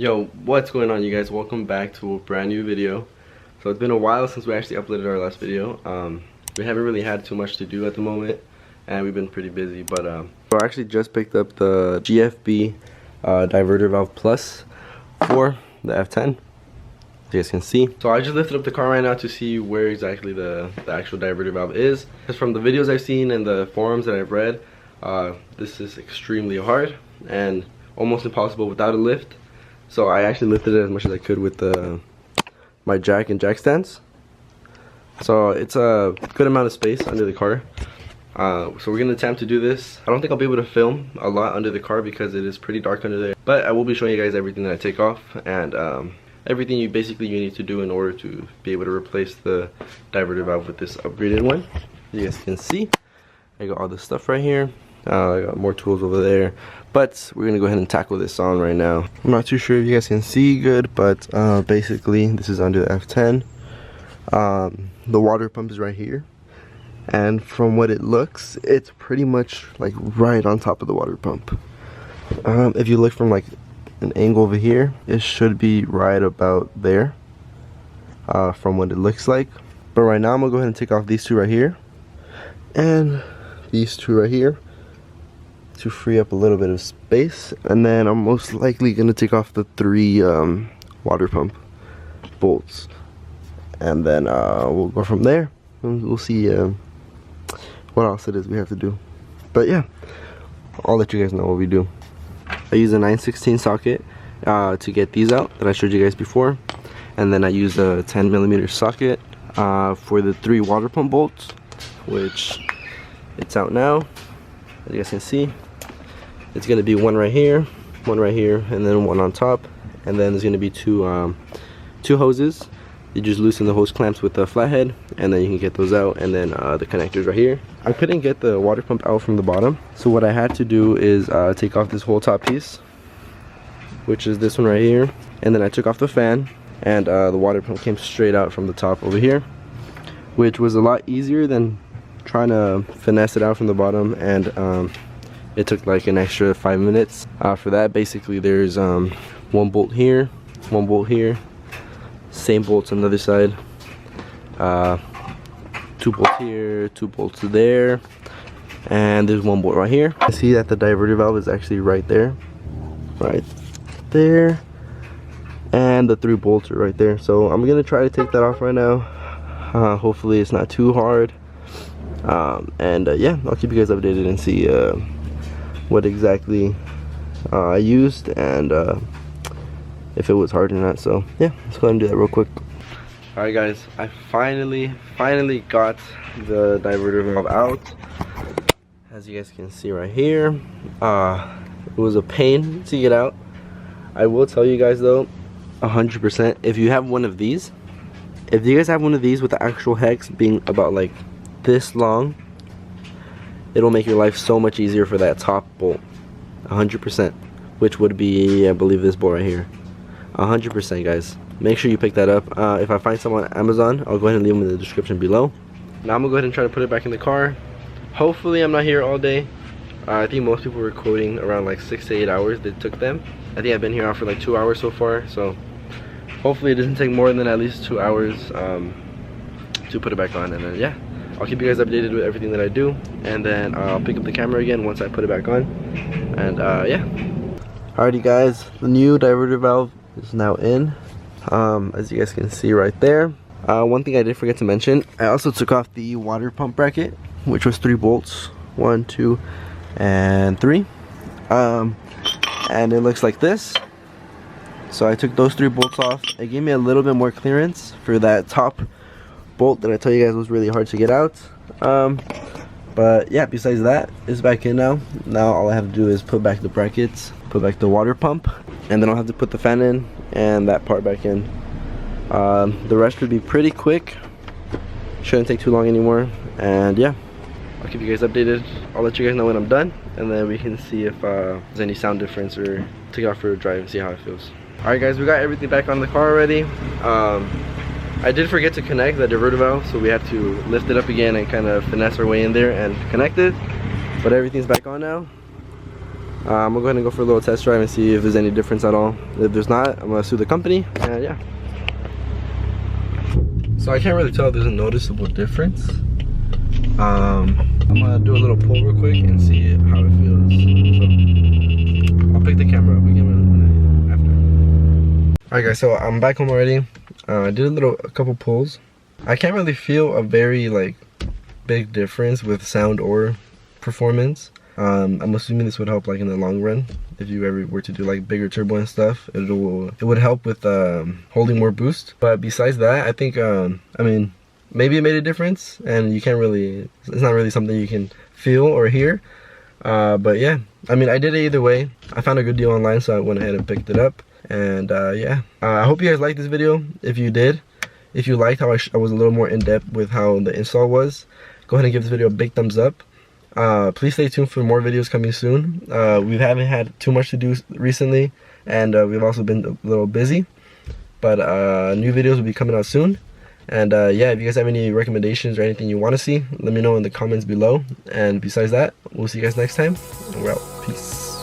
Yo, what's going on, you guys? Welcome back to a brand new video. So it's been a while since we actually uploaded our last video. We haven't really had too much to do at the moment, and we've been pretty busy. But so I actually just picked up the GFB Diverter Valve Plus for the F10. As you guys can see. So I just lifted up the car right now to see where exactly the actual diverter valve is. Because from the videos I've seen and the forums that I've read, this is extremely hard and almost impossible without a lift. So I actually lifted it as much as I could with my jack and jack stands. So it's a good amount of space under the car. So we're going to attempt to do this. I don't think I'll be able to film a lot under the car because it is pretty dark under there. But I will be showing you guys everything that I take off and everything you need to do in order to be able to replace the diverter valve with this upgraded one. As you guys can see, I got all this stuff right here. I got more tools over there, but we're gonna go ahead and tackle this on right now. I'm not too sure if you guys can see good, but basically this is under the F10. The water pump is right here, and from what it looks, it's pretty much like right on top of the water pump. If you look from like an angle over here, it should be right about there, from what it looks like. But right now I'm gonna go ahead and take off these two right here and these two right here to free up a little bit of space, and then I'm most likely gonna take off the three water pump bolts, and then we'll go from there and we'll see what else it is we have to do. But yeah, I'll let you guys know what we do. I use a 9/16 socket to get these out that I showed you guys before, and then I use a 10mm socket for the three water pump bolts, which it's out now. As you guys can see, it's going to be one right here, and then one on top, and then there's going to be two hoses. You just loosen the hose clamps with the flathead, and then you can get those out, and then the connectors right here. I couldn't get the water pump out from the bottom, so what I had to do is take off this whole top piece, which is this one right here, and then I took off the fan, and the water pump came straight out from the top over here, which was a lot easier than trying to finesse it out from the bottom, and it took like an extra 5 minutes for that. Basically there's one bolt here, one bolt here, same bolts on the other side, two bolts here, two bolts there, and there's one bolt right here. I see that the diverter valve is actually right there, and the three bolts are right there. So I'm gonna try to take that off right now. Hopefully it's not too hard. Yeah, I'll keep you guys updated and see what exactly I used and if it was hard or not. So yeah, let's go ahead and do that real quick. Alright guys, I finally got the diverter valve out. As you guys can see right here, it was a pain to get out. I will tell you guys though, 100%, if you have one of these, if you guys have one of these with the actual hex being about like this long, it'll make your life so much easier for that top bolt. 100%, which would be, I believe, this bolt right here. 100% guys, make sure you pick that up. If I find some on Amazon, I'll go ahead and leave them in the description below. Now I'm gonna go ahead and try to put it back in the car. Hopefully I'm not here all day. I think most people were quoting around like 6 to 8 hours that took them. I think I've been here out for like 2 hours so far, so hopefully it doesn't take more than at least 2 hours to put it back on. And then yeah, I'll keep you guys updated with everything that I do, and then I'll pick up the camera again once I put it back on. And yeah. Alrighty guys, the new diverter valve is now in, as you guys can see right there. One thing I did forget to mention, I also took off the water pump bracket, which was 3 bolts, 1, 2, and 3, and it looks like this. So I took those 3 bolts off. It gave me a little bit more clearance for that top bolt that I tell you guys was really hard to get out. But yeah, besides that, it's back in now. Now all I have to do is put back the brackets, put back the water pump, and then I'll have to put the fan in and that part back in. The rest should be pretty quick, shouldn't take too long anymore. And yeah, I'll keep you guys updated. I'll let you guys know when I'm done, and then we can see if there's any sound difference, or take it off for a drive and see how it feels. Alright guys, we got everything back on the car already. I did forget to connect the diverter valve, so we have to lift it up again and kind of finesse our way in there and connect it. But everything's back on now. I'm gonna go ahead and go for a little test drive and see if there's any difference at all. If there's not, I'm gonna sue the company, and yeah. So I can't really tell if there's a noticeable difference. I'm gonna do a little pull real quick and see how it feels. So I'll pick the camera up again after. Alright guys, so I'm back home already. I did a couple pulls. I can't really feel a very like big difference with sound or performance. I'm assuming this would help like in the long run. If you ever were to do like bigger turbo and stuff, it would help with holding more boost. But besides that, I think I mean, maybe it made a difference, and you can't really, it's not really something you can feel or hear. But yeah, I mean, I did it either way. I found a good deal online, so I went ahead and picked it up. And yeah, I hope you guys liked this video. If you did, if you liked how I was a little more in depth with how the install was, go ahead and give this video a big thumbs up. Please stay tuned for more videos coming soon. We haven't had too much to do recently, and we've also been a little busy, but new videos will be coming out soon. And yeah, if you guys have any recommendations or anything you want to see, let me know in the comments below. And besides that, we'll see you guys next time. We're out. Peace.